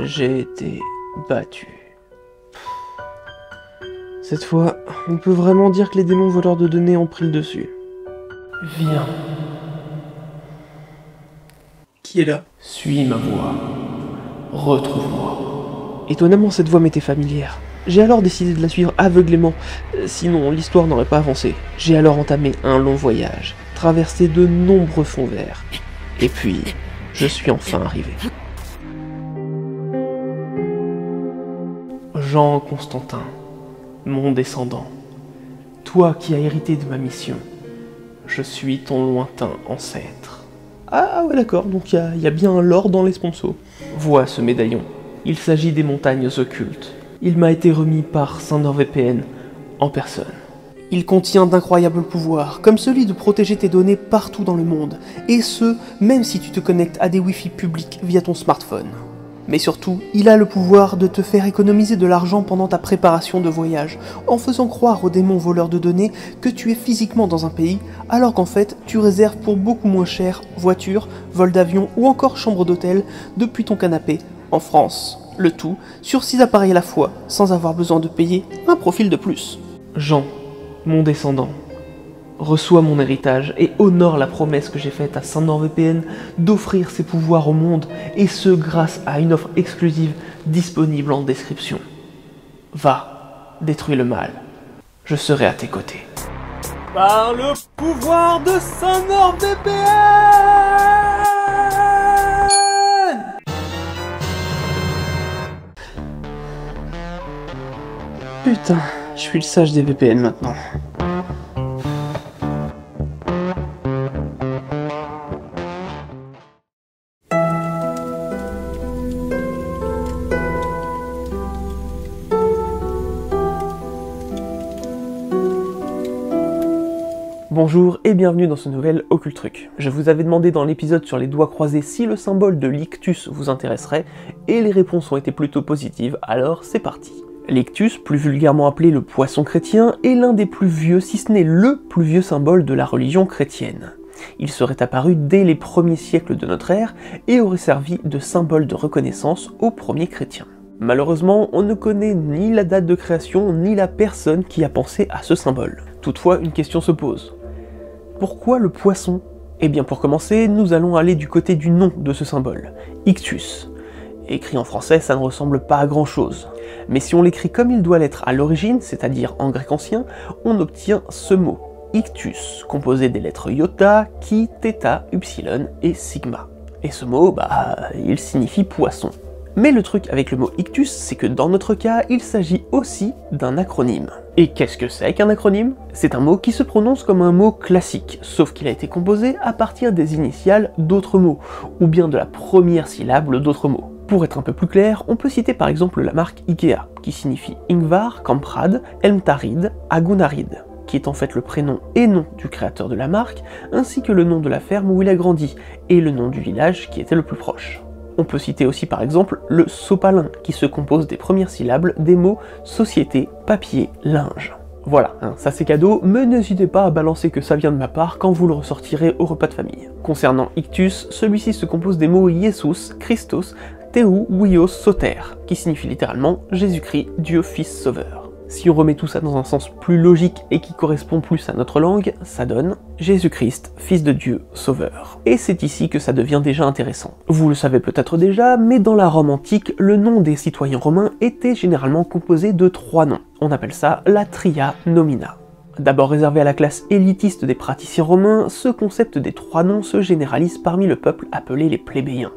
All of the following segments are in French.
J'ai été battu. Cette fois, on peut vraiment dire que les démons voleurs de données ont pris le dessus. Viens. Qui est là? Suis ma voix. Retrouve-moi. Étonnamment, cette voix m'était familière. J'ai alors décidé de la suivre aveuglément, sinon l'histoire n'aurait pas avancé. J'ai alors entamé un long voyage, traversé de nombreux fonds verts. Et puis, je suis enfin arrivé. Jean Constantin, mon descendant, toi qui as hérité de ma mission, je suis ton lointain ancêtre. Ah ouais d'accord, donc il y a bien un lore dans les sponsors. Vois ce médaillon, il s'agit des montagnes occultes. Il m'a été remis par Saint NordVPN en personne. Il contient d'incroyables pouvoirs, comme celui de protéger tes données partout dans le monde, et ce, même si tu te connectes à des Wi-Fi publics via ton smartphone. Mais surtout, il a le pouvoir de te faire économiser de l'argent pendant ta préparation de voyage, en faisant croire aux démons voleurs de données que tu es physiquement dans un pays, alors qu'en fait, tu réserves pour beaucoup moins cher voiture, vol d'avion ou encore chambre d'hôtel depuis ton canapé, en France. Le tout sur 6 appareils à la fois, sans avoir besoin de payer un profil de plus. Jean, mon descendant, reçois mon héritage et honore la promesse que j'ai faite à Saint NordVPN d'offrir ses pouvoirs au monde, et ce grâce à une offre exclusive disponible en description. Va, détruis le mal, je serai à tes côtés. Par le pouvoir de Saint NordVPN! Putain, je suis le sage des VPN maintenant. Bonjour et bienvenue dans ce nouvel Occulte Truc. Je vous avais demandé dans l'épisode sur les doigts croisés si le symbole de l'ictus vous intéresserait, et les réponses ont été plutôt positives, alors c'est parti. L'ictus, plus vulgairement appelé le poisson chrétien, est l'un des plus vieux, si ce n'est le plus vieux symbole de la religion chrétienne. Il serait apparu dès les premiers siècles de notre ère et aurait servi de symbole de reconnaissance aux premiers chrétiens. Malheureusement, on ne connaît ni la date de création ni la personne qui a pensé à ce symbole. Toutefois, une question se pose. Pourquoi le poisson? Eh bien pour commencer, nous allons aller du côté du nom de ce symbole, ictus. Écrit en français, ça ne ressemble pas à grand chose. Mais si on l'écrit comme il doit l'être à l'origine, c'est-à-dire en grec ancien, on obtient ce mot, ictus, composé des lettres iota, chi, theta, upsilon et sigma. Et ce mot, il signifie poisson. Mais le truc avec le mot ictus, c'est que dans notre cas, il s'agit aussi d'un acronyme. Et qu'est-ce que c'est qu'un acronyme? C'est un mot qui se prononce comme un mot classique, sauf qu'il a été composé à partir des initiales d'autres mots, ou bien de la première syllabe d'autres mots. Pour être un peu plus clair, on peut citer par exemple la marque Ikea, qui signifie Ingvar Kamprad Elmtarid Agunarid, qui est en fait le prénom et nom du créateur de la marque, ainsi que le nom de la ferme où il a grandi, et le nom du village qui était le plus proche. On peut citer aussi par exemple le sopalin, qui se compose des premières syllabes des mots société, papier, linge. Voilà, ça c'est cadeau, mais n'hésitez pas à balancer que ça vient de ma part quand vous le ressortirez au repas de famille. Concernant ictus, celui-ci se compose des mots Jesus, Christos, Theu, Huios, Soter, qui signifie littéralement Jésus-Christ, Dieu Fils Sauveur. Si on remet tout ça dans un sens plus logique et qui correspond plus à notre langue, ça donne Jésus-Christ, Fils de Dieu, Sauveur. Et c'est ici que ça devient déjà intéressant. Vous le savez peut-être déjà, mais dans la Rome antique, le nom des citoyens romains était généralement composé de 3 noms. On appelle ça la tria nomina. D'abord réservé à la classe élitiste des praticiens romains, ce concept des 3 noms se généralise parmi le peuple appelé les plébéiens.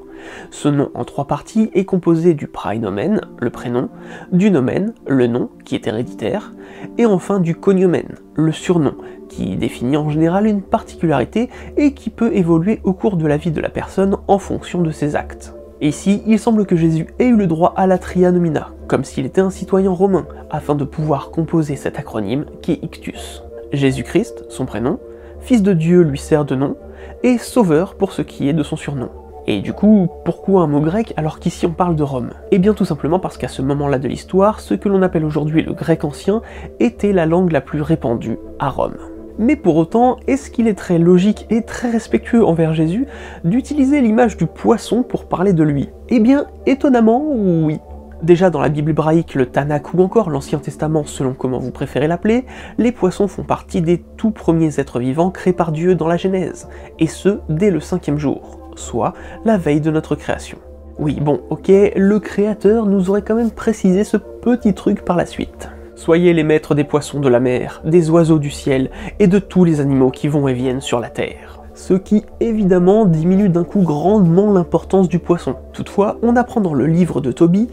Ce nom en 3 parties est composé du praenomen, le prénom, du nomen, le nom, qui est héréditaire, et enfin du cognomen, le surnom, qui définit en général une particularité et qui peut évoluer au cours de la vie de la personne en fonction de ses actes. Et ici, il semble que Jésus ait eu le droit à la tria nomina, comme s'il était un citoyen romain, afin de pouvoir composer cet acronyme qui est ictus. Jésus-Christ, son prénom, Fils de Dieu lui sert de nom, et Sauveur pour ce qui est de son surnom. Et du coup, pourquoi un mot grec alors qu'ici on parle de Rome? Eh bien tout simplement parce qu'à ce moment-là de l'histoire, ce que l'on appelle aujourd'hui le grec ancien était la langue la plus répandue à Rome. Mais pour autant, est-ce qu'il est très logique et très respectueux envers Jésus d'utiliser l'image du poisson pour parler de lui? Eh bien, étonnamment, oui. Déjà dans la Bible hébraïque, le Tanakh ou encore l'Ancien Testament, selon comment vous préférez l'appeler, les poissons font partie des tout premiers êtres vivants créés par Dieu dans la Genèse, et ce, dès le 5e jour, soit la veille de notre création. Oui, bon, ok, le Créateur nous aurait quand même précisé ce petit truc par la suite. Soyez les maîtres des poissons de la mer, des oiseaux du ciel, et de tous les animaux qui vont et viennent sur la terre. Ce qui, évidemment, diminue d'un coup grandement l'importance du poisson. Toutefois, on apprend dans le livre de Tobie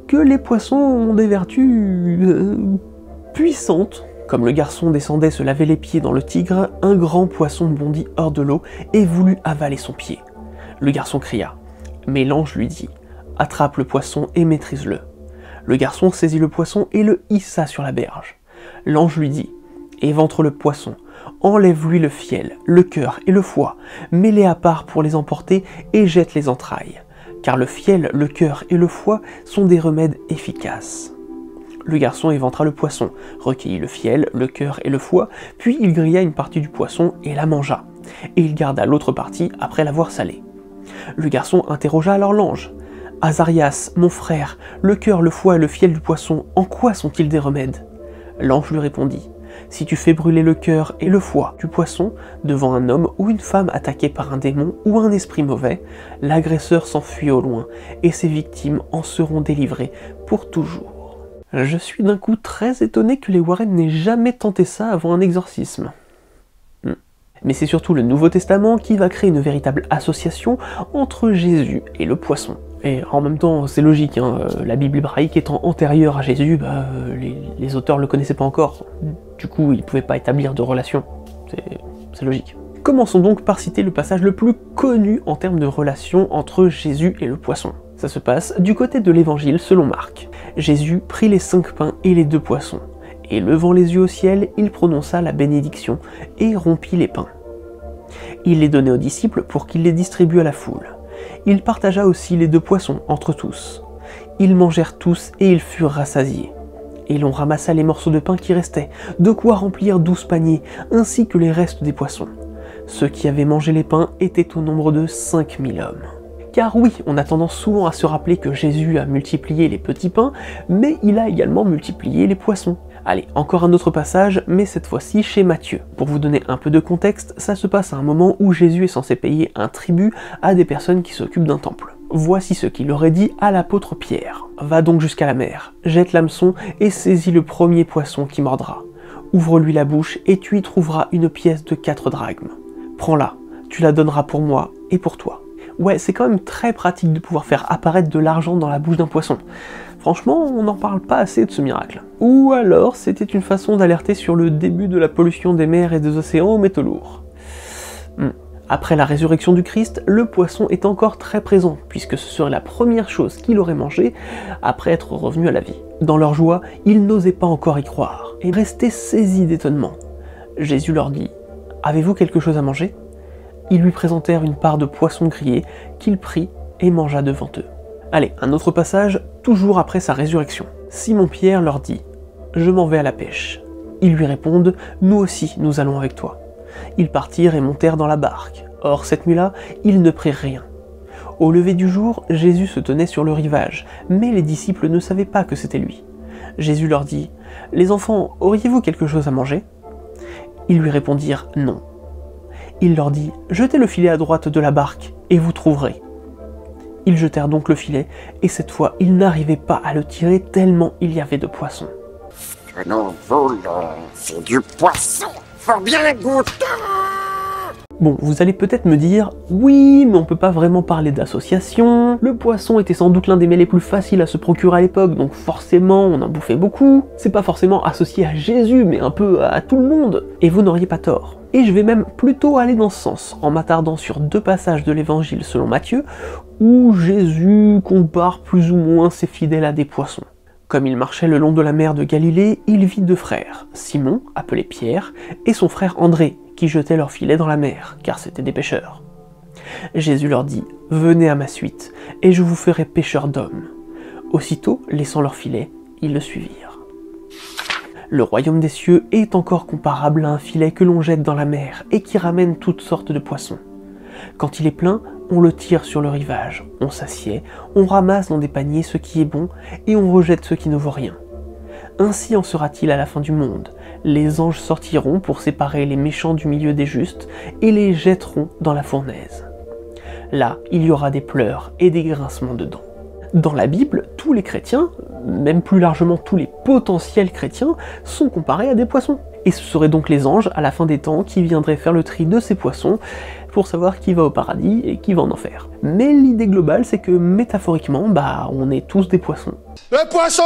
que les poissons ont des vertus puissantes. Comme le garçon descendait se laver les pieds dans le Tigre, un grand poisson bondit hors de l'eau et voulut avaler son pied. Le garçon cria, mais l'ange lui dit « Attrape le poisson et maîtrise-le ». Le garçon saisit le poisson et le hissa sur la berge. L'ange lui dit « Éventre le poisson, enlève-lui le fiel, le cœur et le foie, mets-les à part pour les emporter et jette les entrailles. Car le fiel, le cœur et le foie sont des remèdes efficaces. » Le garçon éventra le poisson, recueillit le fiel, le cœur et le foie, puis il grilla une partie du poisson et la mangea, et il garda l'autre partie après l'avoir salée. Le garçon interrogea alors l'ange. « Azarias, mon frère, le cœur, le foie et le fiel du poisson, en quoi sont-ils des remèdes ?» L'ange lui répondit. « Si tu fais brûler le cœur et le foie du poisson devant un homme ou une femme attaqué par un démon ou un esprit mauvais, l'agresseur s'enfuit au loin et ses victimes en seront délivrées pour toujours. » Je suis d'un coup très étonné que les Warren n'aient jamais tenté ça avant un exorcisme. Mais c'est surtout le Nouveau Testament qui va créer une véritable association entre Jésus et le poisson. Et en même temps, c'est logique, hein, la Bible hébraïque étant antérieure à Jésus, les auteurs ne le connaissaient pas encore. Du coup, ils ne pouvaient pas établir de relation. C'est logique. Commençons donc par citer le passage le plus connu en termes de relation entre Jésus et le poisson. Ça se passe du côté de l'évangile selon Marc. Jésus prit les 5 pains et les 2 poissons, et levant les yeux au ciel, il prononça la bénédiction et rompit les pains. Il les donnait aux disciples pour qu'ils les distribuent à la foule. Il partagea aussi les 2 poissons entre tous. Ils mangèrent tous et ils furent rassasiés. Et l'on ramassa les morceaux de pain qui restaient, de quoi remplir 12 paniers, ainsi que les restes des poissons. Ceux qui avaient mangé les pains étaient au nombre de 5000 hommes. Car oui, on a tendance souvent à se rappeler que Jésus a multiplié les petits pains, mais il a également multiplié les poissons. Allez, encore un autre passage, mais cette fois-ci chez Matthieu. Pour vous donner un peu de contexte, ça se passe à un moment où Jésus est censé payer un tribut à des personnes qui s'occupent d'un temple. Voici ce qu'il aurait dit à l'apôtre Pierre. « Va donc jusqu'à la mer, jette l'hameçon et saisis le premier poisson qui mordra. Ouvre-lui la bouche et tu y trouveras une pièce de 4 drachmes. Prends-la, tu la donneras pour moi et pour toi. » Ouais, c'est quand même très pratique de pouvoir faire apparaître de l'argent dans la bouche d'un poisson. Franchement, on n'en parle pas assez de ce miracle. Ou alors, c'était une façon d'alerter sur le début de la pollution des mers et des océans aux métaux lourds. Après la résurrection du Christ, le poisson est encore très présent, puisque ce serait la première chose qu'il aurait mangée après être revenu à la vie. Dans leur joie, ils n'osaient pas encore y croire, et restaient saisis d'étonnement. Jésus leur dit « Avez-vous quelque chose à manger ?» Ils lui présentèrent une part de poisson grillé qu'il prit et mangea devant eux. Allez, un autre passage, toujours après sa résurrection. Simon-Pierre leur dit « Je m'en vais à la pêche ». Ils lui répondent « Nous aussi, nous allons avec toi ». Ils partirent et montèrent dans la barque. Or, cette nuit-là, ils ne prirent rien. Au lever du jour, Jésus se tenait sur le rivage, mais les disciples ne savaient pas que c'était lui. Jésus leur dit « Les enfants, auriez-vous quelque chose à manger ?» Ils lui répondirent « Non ». Il leur dit « Jetez le filet à droite de la barque, et vous trouverez. » Ils jetèrent donc le filet, et cette fois, ils n'arrivaient pas à le tirer tellement il y avait de poissons. « Que nous voulons, c'est du poisson, faut bien goûter !» Bon, vous allez peut-être me dire « Oui, mais on peut pas vraiment parler d'association, le poisson était sans doute l'un des mets les plus faciles à se procurer à l'époque, donc forcément on en bouffait beaucoup, c'est pas forcément associé à Jésus, mais un peu à tout le monde, et vous n'auriez pas tort. » Et je vais même plutôt aller dans ce sens, en m'attardant sur 2 passages de l'évangile selon Matthieu, où Jésus compare plus ou moins ses fidèles à des poissons. Comme il marchait le long de la mer de Galilée, il vit 2 frères, Simon, appelé Pierre, et son frère André, qui jetaient leurs filets dans la mer, car c'étaient des pêcheurs. Jésus leur dit « Venez à ma suite, et je vous ferai pêcheurs d'hommes. » Aussitôt, laissant leurs filets, ils le suivirent. Le royaume des cieux est encore comparable à un filet que l'on jette dans la mer et qui ramène toutes sortes de poissons. Quand il est plein, on le tire sur le rivage, on s'assied, on ramasse dans des paniers ce qui est bon et on rejette ce qui ne vaut rien. Ainsi en sera-t-il à la fin du monde. Les anges sortiront pour séparer les méchants du milieu des justes et les jetteront dans la fournaise. Là, il y aura des pleurs et des grincements de dents. Dans la Bible, tous les chrétiens, même plus largement tous les potentiels chrétiens, sont comparés à des poissons. Et ce seraient donc les anges, à la fin des temps, qui viendraient faire le tri de ces poissons pour savoir qui va au paradis et qui va en enfer. Mais l'idée globale, c'est que métaphoriquement, on est tous des poissons. Le poisson!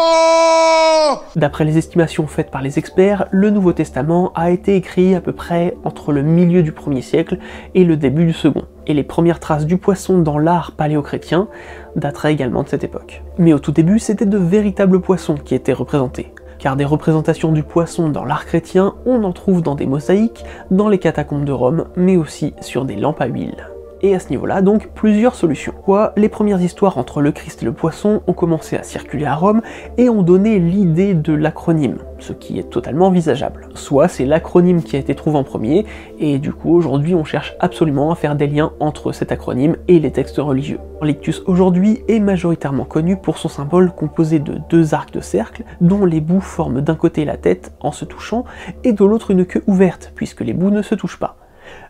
D'après les estimations faites par les experts, le Nouveau Testament a été écrit à peu près entre le milieu du 1er siècle et le début du second. Et les premières traces du poisson dans l'art paléochrétien dateraient également de cette époque. Mais au tout début, c'était de véritables poissons qui étaient représentés. Car des représentations du poisson dans l'art chrétien, on en trouve dans des mosaïques, dans les catacombes de Rome, mais aussi sur des lampes à huile. Et à ce niveau-là, donc, plusieurs solutions. Les premières histoires entre le Christ et le poisson ont commencé à circuler à Rome et ont donné l'idée de l'acronyme, ce qui est totalement envisageable. Soit c'est l'acronyme qui a été trouvé en premier, et du coup aujourd'hui on cherche absolument à faire des liens entre cet acronyme et les textes religieux. L'ictus aujourd'hui est majoritairement connu pour son symbole composé de 2 arcs de cercle, dont les bouts forment d'un côté la tête en se touchant, et de l'autre une queue ouverte, puisque les bouts ne se touchent pas.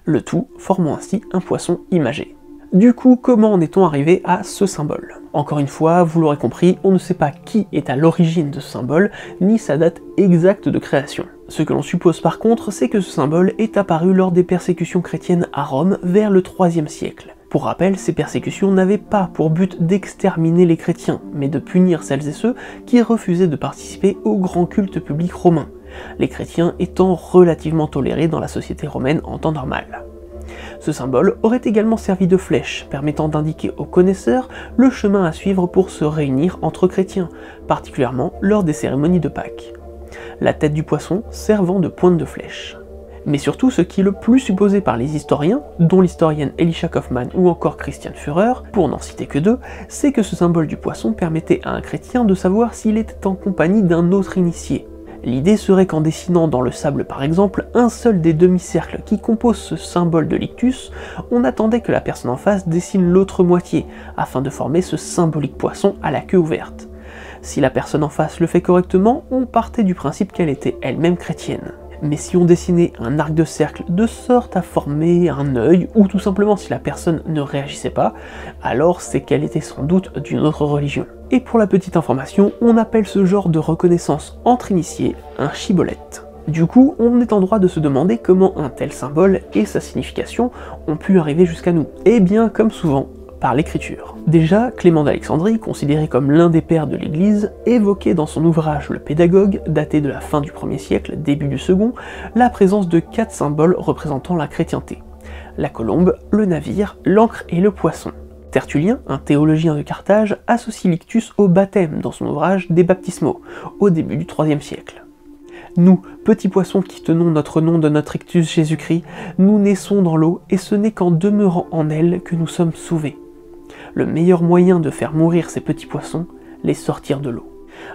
Le tout formant ainsi un poisson imagé. Du coup, comment en est-on arrivé à ce symbole? Encore une fois, vous l'aurez compris, on ne sait pas qui est à l'origine de ce symbole, ni sa date exacte de création. Ce que l'on suppose par contre, c'est que ce symbole est apparu lors des persécutions chrétiennes à Rome vers le IIIe siècle. Pour rappel, ces persécutions n'avaient pas pour but d'exterminer les chrétiens, mais de punir celles et ceux qui refusaient de participer au grand culte public romain, les chrétiens étant relativement tolérés dans la société romaine en temps normal. Ce symbole aurait également servi de flèche, permettant d'indiquer aux connaisseurs le chemin à suivre pour se réunir entre chrétiens, particulièrement lors des cérémonies de Pâques. La tête du poisson servant de pointe de flèche. Mais surtout, ce qui est le plus supposé par les historiens, dont l'historienne Elisha Kaufmann ou encore Christian Führer, pour n'en citer que 2, c'est que ce symbole du poisson permettait à un chrétien de savoir s'il était en compagnie d'un autre initié. L'idée serait qu'en dessinant dans le sable par exemple un seul des demi-cercles qui composent ce symbole de l'ictus, on attendait que la personne en face dessine l'autre moitié, afin de former ce symbolique poisson à la queue ouverte. Si la personne en face le fait correctement, on partait du principe qu'elle était elle-même chrétienne. Mais si on dessinait un arc de cercle de sorte à former un œil, ou tout simplement si la personne ne réagissait pas, alors c'est qu'elle était sans doute d'une autre religion. Et pour la petite information, on appelle ce genre de reconnaissance entre initiés un shibboleth. Du coup, on est en droit de se demander comment un tel symbole et sa signification ont pu arriver jusqu'à nous. Eh bien, comme souvent, par l'écriture. Déjà, Clément d'Alexandrie, considéré comme l'un des pères de l'Église, évoquait dans son ouvrage Le Pédagogue, daté de la fin du 1er siècle, début du second, la présence de 4 symboles représentant la chrétienté. La colombe, le navire, l'ancre et le poisson. Tertullien, un théologien de Carthage, associe l'ictus au baptême dans son ouvrage Des baptismaux, au début du IIIe siècle. Nous, petits poissons qui tenons notre nom de notre ictus Jésus-Christ, nous naissons dans l'eau et ce n'est qu'en demeurant en elle que nous sommes sauvés. Le meilleur moyen de faire mourir ces petits poissons, les sortir de l'eau.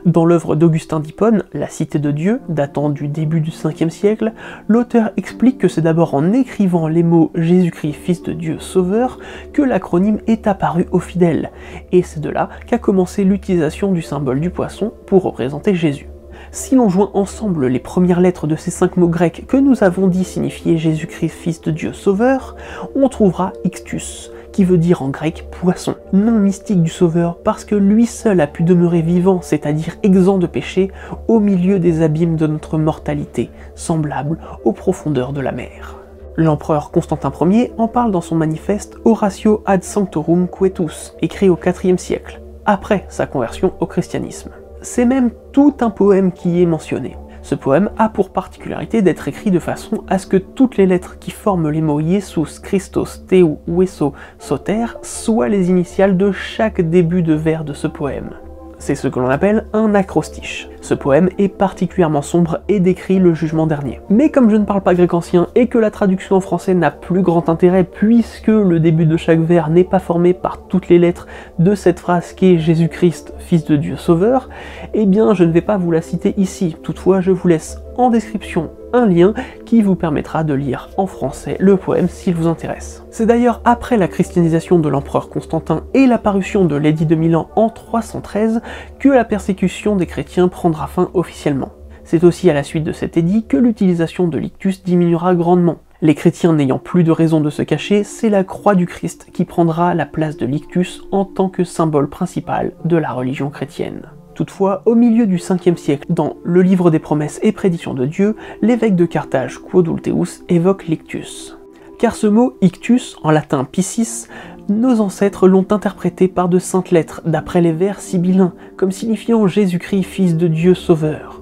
Dans l'œuvre d'Augustin d'Hippone, La Cité de Dieu, datant du début du 5e siècle, l'auteur explique que c'est d'abord en écrivant les mots Jésus-Christ, Fils de Dieu, Sauveur, que l'acronyme est apparu aux fidèles, et c'est de là qu'a commencé l'utilisation du symbole du poisson pour représenter Jésus. Si l'on joint ensemble les premières lettres de ces 5 mots grecs que nous avons dit signifier Jésus-Christ, Fils de Dieu, Sauveur, on trouvera ictus, qui veut dire en grec poisson, nom mystique du Sauveur parce que lui seul a pu demeurer vivant, c'est-à-dire exempt de péché, au milieu des abîmes de notre mortalité, semblable aux profondeurs de la mer. L'empereur Constantin Ier en parle dans son manifeste Oratio ad Sanctorum Quietus, écrit au IVe siècle, après sa conversion au christianisme. C'est même tout un poème qui y est mentionné. Ce poème a pour particularité d'être écrit de façon à ce que toutes les lettres qui forment les mots Jesus, Christos, Teu, Hueso, Soter soient les initiales de chaque début de vers de ce poème. C'est ce que l'on appelle un acrostiche. Ce poème est particulièrement sombre et décrit le jugement dernier. Mais comme je ne parle pas grec ancien et que la traduction en français n'a plus grand intérêt puisque le début de chaque vers n'est pas formé par toutes les lettres de cette phrase qu'est Jésus-Christ, Fils de Dieu Sauveur, eh bien je ne vais pas vous la citer ici. Toutefois, je vous laisse en description un lien qui vous permettra de lire en français le poème s'il vous intéresse. C'est d'ailleurs après la christianisation de l'empereur Constantin et la parution de l'édit de Milan en 313 que la persécution des chrétiens prendra fin officiellement. C'est aussi à la suite de cet édit que l'utilisation de l'ictus diminuera grandement. Les chrétiens n'ayant plus de raison de se cacher, c'est la croix du Christ qui prendra la place de l'ictus en tant que symbole principal de la religion chrétienne. Toutefois, au milieu du 5e siècle, dans le livre des promesses et prédictions de Dieu, l'évêque de Carthage, Quodulteus, évoque l'ictus. Car ce mot ictus, en latin piscis, nos ancêtres l'ont interprété par de saintes lettres, d'après les vers sibyllins, comme signifiant Jésus-Christ, Fils de Dieu Sauveur.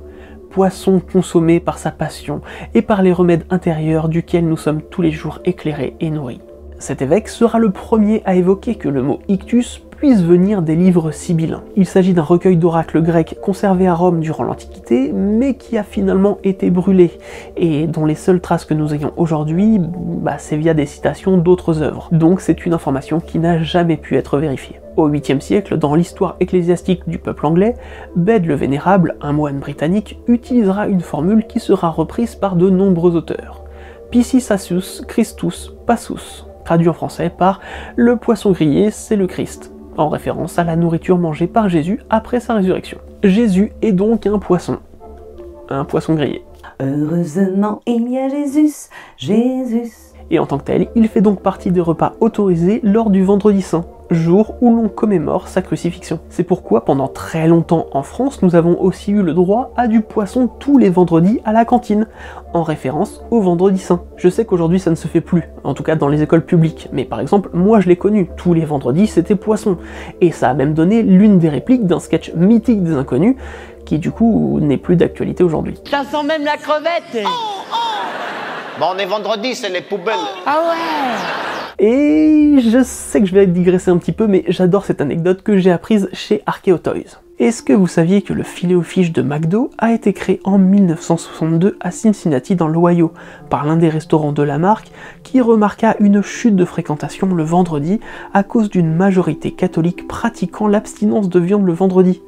Poisson consommé par sa passion et par les remèdes intérieurs duquel nous sommes tous les jours éclairés et nourris. Cet évêque sera le premier à évoquer que le mot ictus puisse venir des livres sibyllins. Il s'agit d'un recueil d'oracles grecs conservé à Rome durant l'Antiquité, mais qui a finalement été brûlé, et dont les seules traces que nous ayons aujourd'hui, c'est via des citations d'autres œuvres. Donc c'est une information qui n'a jamais pu être vérifiée. Au 8e siècle, dans l'histoire ecclésiastique du peuple anglais, Bede le Vénérable, un moine britannique, utilisera une formule qui sera reprise par de nombreux auteurs. Piscis Asus Christus Passus, traduit en français par « le poisson grillé, c'est le Christ », en référence à la nourriture mangée par Jésus après sa résurrection. Jésus est donc un poisson grillé. Heureusement, il y a Jésus. Et en tant que tel, il fait donc partie des repas autorisés lors du Vendredi Saint, jour où l'on commémore sa crucifixion. C'est pourquoi pendant très longtemps en France, nous avons aussi eu le droit à du poisson tous les vendredis à la cantine, en référence au Vendredi Saint. Je sais qu'aujourd'hui ça ne se fait plus, en tout cas dans les écoles publiques, mais par exemple, moi je l'ai connu, tous les vendredis c'était poisson, et ça a même donné l'une des répliques d'un sketch mythique des Inconnus, qui du coup n'est plus d'actualité aujourd'hui. Ça sent même la crevette. Bon, on est vendredi, c'est les poubelles. Ah ouais. Et je sais que je vais digresser un petit peu, mais j'adore cette anecdote que j'ai apprise chez Archeo Toys. Est-ce que vous saviez que le Filet-O-Fish de McDo a été créé en 1962 à Cincinnati dans l'Ohio par l'un des restaurants de la marque qui remarqua une chute de fréquentation le vendredi à cause d'une majorité catholique pratiquant l'abstinence de viande le vendredi.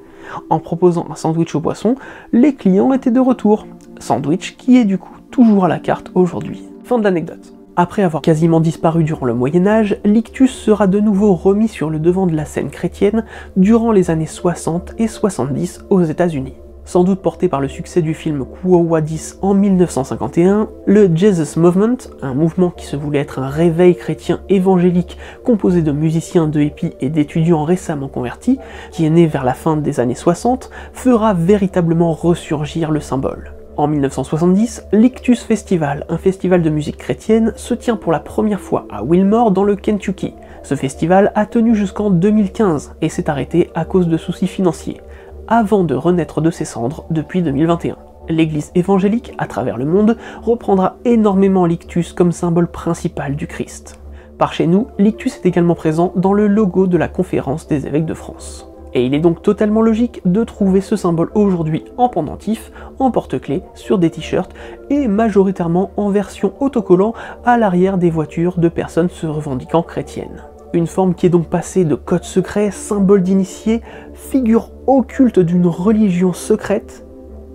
En proposant un sandwich au poisson, les clients étaient de retour. Sandwich qui est du coup toujours à la carte aujourd'hui. Fin de l'anecdote. Après avoir quasiment disparu durant le Moyen-Âge, l'ictus sera de nouveau remis sur le devant de la scène chrétienne durant les années 60 et 70 aux États-Unis. Sans doute porté par le succès du film Quo Vadis en 1951, le Jesus Movement, un mouvement qui se voulait être un réveil chrétien évangélique composé de musiciens, de hippies et d'étudiants récemment convertis, qui est né vers la fin des années 60, fera véritablement ressurgir le symbole. En 1970, l'Ictus Festival, un festival de musique chrétienne, se tient pour la première fois à Wilmore dans le Kentucky. Ce festival a tenu jusqu'en 2015 et s'est arrêté à cause de soucis financiers, avant de renaître de ses cendres depuis 2021. L'église évangélique, à travers le monde, reprendra énormément l'Ictus comme symbole principal du Christ. Par chez nous, l'Ictus est également présent dans le logo de la Conférence des évêques de France. Et il est donc totalement logique de trouver ce symbole aujourd'hui en pendentif, en porte-clés, sur des t-shirts et majoritairement en version autocollant à l'arrière des voitures de personnes se revendiquant chrétiennes. Une forme qui est donc passée de code secret, symbole d'initié, figure occulte d'une religion secrète,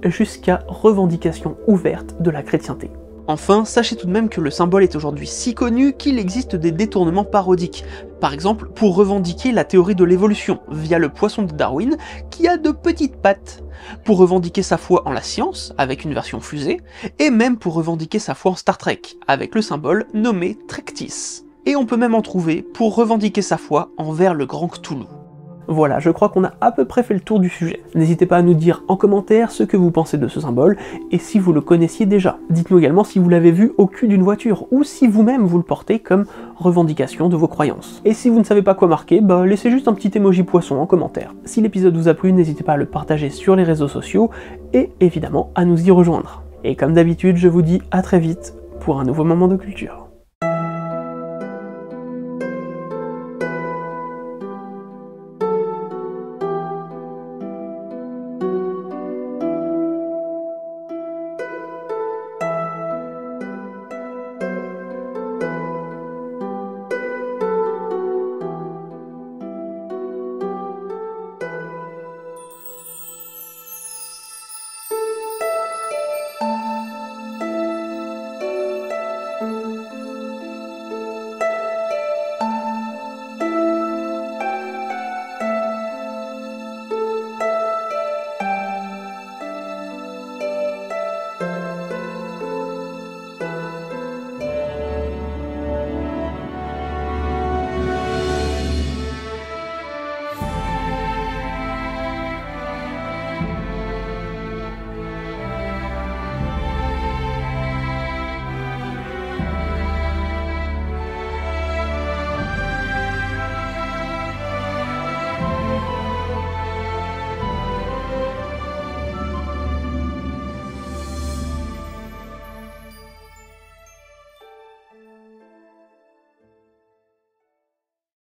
jusqu'à revendication ouverte de la chrétienté. Enfin, sachez tout de même que le symbole est aujourd'hui si connu qu'il existe des détournements parodiques. Par exemple, pour revendiquer la théorie de l'évolution, via le poisson de Darwin, qui a de petites pattes, pour revendiquer sa foi en la science, avec une version fusée, et même pour revendiquer sa foi en Star Trek, avec le symbole nommé Trektis. Et on peut même en trouver pour revendiquer sa foi envers le grand Cthulhu. Voilà, je crois qu'on a à peu près fait le tour du sujet. N'hésitez pas à nous dire en commentaire ce que vous pensez de ce symbole, et si vous le connaissiez déjà. Dites-nous également si vous l'avez vu au cul d'une voiture, ou si vous-même vous le portez comme revendication de vos croyances. Et si vous ne savez pas quoi marquer, laissez juste un petit emoji poisson en commentaire. Si l'épisode vous a plu, n'hésitez pas à le partager sur les réseaux sociaux, et évidemment à nous y rejoindre. Et comme d'habitude, je vous dis à très vite pour un nouveau moment de culture.